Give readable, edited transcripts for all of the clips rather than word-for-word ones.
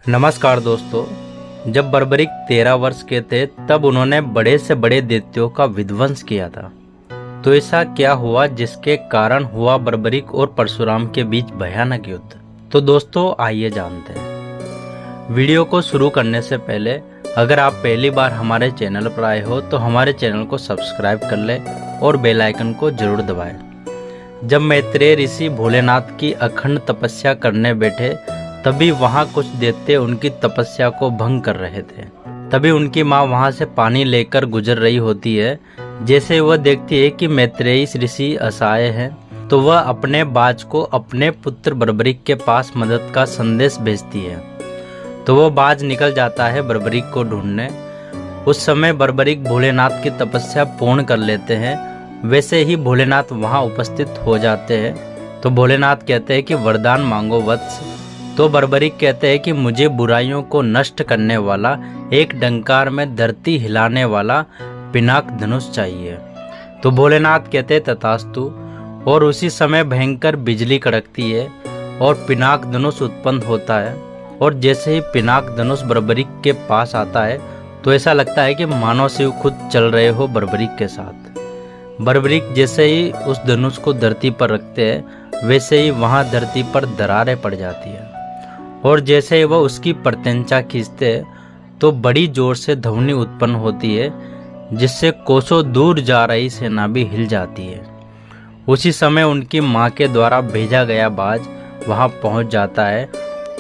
नमस्कार दोस्तों, जब बर्बरिक 13 वर्ष के थे तब उन्होंने बड़े से बड़े दैत्यों का विध्वंस किया था। तो ऐसा क्या हुआ जिसके कारण हुआ बर्बरिक और परशुराम के बीच भयानक युद्ध। तो दोस्तों आइए जानते हैं। वीडियो को शुरू करने से पहले अगर आप पहली बार हमारे चैनल पर आए हो तो हमारे चैनल को सब्सक्राइब कर ले और बेल आइकन को जरूर दबाएं। जब मैत्रेय ऋषि भोलेनाथ की अखंड तपस्या करने बैठे तभी वहां कुछ दैत्य उनकी तपस्या को भंग कर रहे थे। तभी उनकी माँ वहां से पानी लेकर गुजर रही होती है। जैसे वह देखती है कि मैत्रेयी ऋषि असहाय हैं, तो वह अपने बाज को अपने पुत्र बर्बरिक के पास मदद का संदेश भेजती है। तो वह बाज निकल जाता है बर्बरिक को ढूंढने। उस समय बर्बरिक भोलेनाथ की तपस्या पूर्ण कर लेते हैं। वैसे ही भोलेनाथ वहां उपस्थित हो जाते हैं। तो भोलेनाथ कहते हैं कि वरदान मांगो वत्स। तो बर्बरिक कहते हैं कि मुझे बुराइयों को नष्ट करने वाला, एक डंकार में धरती हिलाने वाला पिनाक धनुष चाहिए। तो भोलेनाथ कहते तथास्तु। और उसी समय भयंकर बिजली कड़कती है और पिनाक धनुष उत्पन्न होता है। और जैसे ही पिनाक धनुष बर्बरिक के पास आता है तो ऐसा लगता है कि मानव शिव खुद चल रहे हो बर्बरिक के साथ। बर्बरिक जैसे ही उस धनुष को धरती पर रखते हैं वैसे ही वहां धरती पर दरारें पड़ जाती है। और जैसे ही वह उसकी प्रत्यंचा खींचते तो बड़ी जोर से ध्वनि उत्पन्न होती है, जिससे कोसों दूर जा रही सेना भी हिल जाती है। उसी समय उनकी मां के द्वारा भेजा गया बाज वहां पहुंच जाता है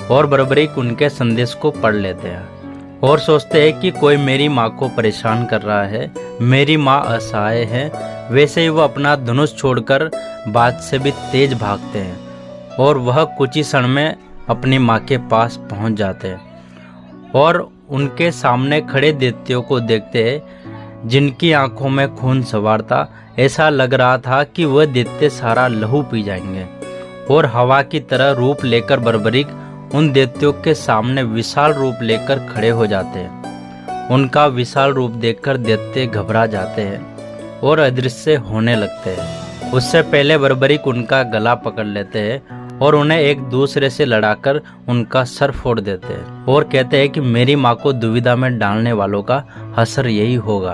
और बर्बरिक उनके संदेश को पढ़ लेते हैं और सोचते हैं कि कोई मेरी मां को परेशान कर रहा है, मेरी मां असहाय है। वैसे ही वह अपना धनुष छोड़कर बाज से भी तेज भागते हैं और वह कुछ ही क्षण में अपनी माँ के पास पहुंच जाते हैं और उनके सामने खड़े दैत्यों को देखते हैं, जिनकी आंखों में खून सवार था। ऐसा लग रहा था कि वह दैत्य सारा लहू पी जाएंगे। और हवा की तरह रूप लेकर बर्बरिक उन दैत्यों के सामने विशाल रूप लेकर खड़े हो जाते हैं। उनका विशाल रूप देखकर दैत्य घबरा जाते हैं और अदृश्य होने लगते हैं। उससे पहले बर्बरिक उनका गला पकड़ लेते हैं और उन्हें एक दूसरे से लड़ाकर उनका सर फोड़ देते हैं और कहते हैं कि मेरी माँ को दुविधा में डालने वालों का हश्र यही होगा।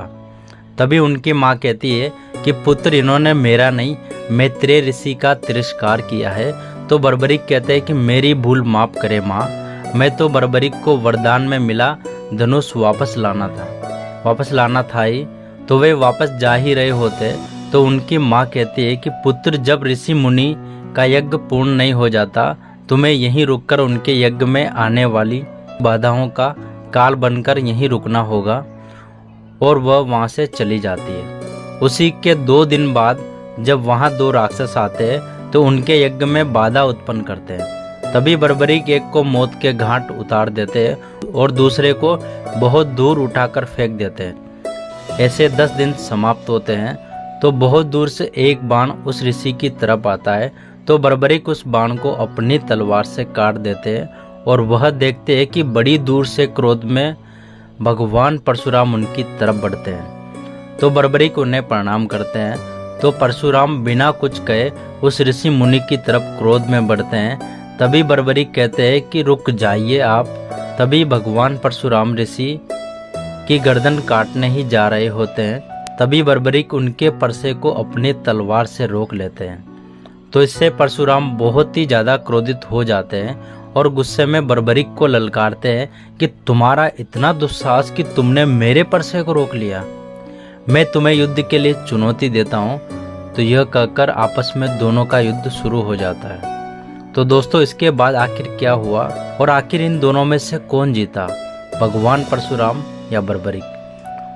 तभी उनकी माँ कहती है कि पुत्र, इन्होंने मेरा नहीं मैत्रेय ऋषि का तिरस्कार किया है। तो बर्बरिक कहते हैं कि मेरी भूल माफ करे माँ, मैं तो बर्बरिक को वरदान में मिला धनुष वापस लाना था ही। तो वे वापस जा ही रहे होते तो उनकी माँ कहती है कि पुत्र, जब ऋषि मुनि का यज्ञ पूर्ण नहीं हो जाता तुम्हें यहीं रुककर उनके यज्ञ में आने वाली बाधाओं का काल बनकर यहीं रुकना होगा। और वह वहां से चली जाती है। उसी के 2 दिन बाद जब वहां 2 राक्षस आते हैं तो उनके यज्ञ में बाधा उत्पन्न करते हैं। तभी बर्बरिक एक को मौत के घाट उतार देते हैं और दूसरे को बहुत दूर उठाकर फेंक देते हैं। ऐसे 10 दिन समाप्त होते हैं। तो बहुत दूर से एक बाण उस ऋषि की तरफ आता है। तो बर्बरिक उस बाण को अपनी तलवार से काट देते हैं और वह देखते हैं कि बड़ी दूर से क्रोध में भगवान परशुराम उनकी तरफ बढ़ते हैं। तो बर्बरिक उन्हें प्रणाम करते हैं। तो परशुराम बिना कुछ कहे उस ऋषि मुनि की तरफ क्रोध में बढ़ते हैं। तभी बर्बरिक कहते हैं कि रुक जाइए आप। तभी भगवान परशुराम ऋषि की गर्दन काटने ही जा रहे होते हैं। तभी बर्बरिक उनके परसे को अपनी तलवार से रोक लेते हैं। तो इससे परशुराम बहुत ही ज़्यादा क्रोधित हो जाते हैं और गुस्से में बर्बरिक को ललकारते हैं कि तुम्हारा इतना दुस्साहस कि तुमने मेरे परसे को रोक लिया, मैं तुम्हें युद्ध के लिए चुनौती देता हूँ। तो यह कहकर आपस में दोनों का युद्ध शुरू हो जाता है। तो दोस्तों इसके बाद आखिर क्या हुआ और आखिर इन दोनों में से कौन जीता, भगवान परशुराम या बर्बरिक,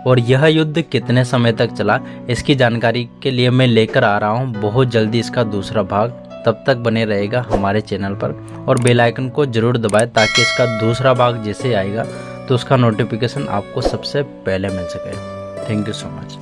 और यह युद्ध कितने समय तक चला, इसकी जानकारी के लिए मैं लेकर आ रहा हूँ बहुत जल्दी इसका दूसरा भाग। तब तक बने रहेगा हमारे चैनल पर और बेल आइकन को जरूर दबाएं ताकि इसका दूसरा भाग जैसे आएगा तो उसका नोटिफिकेशन आपको सबसे पहले मिल सके। Thank you so much.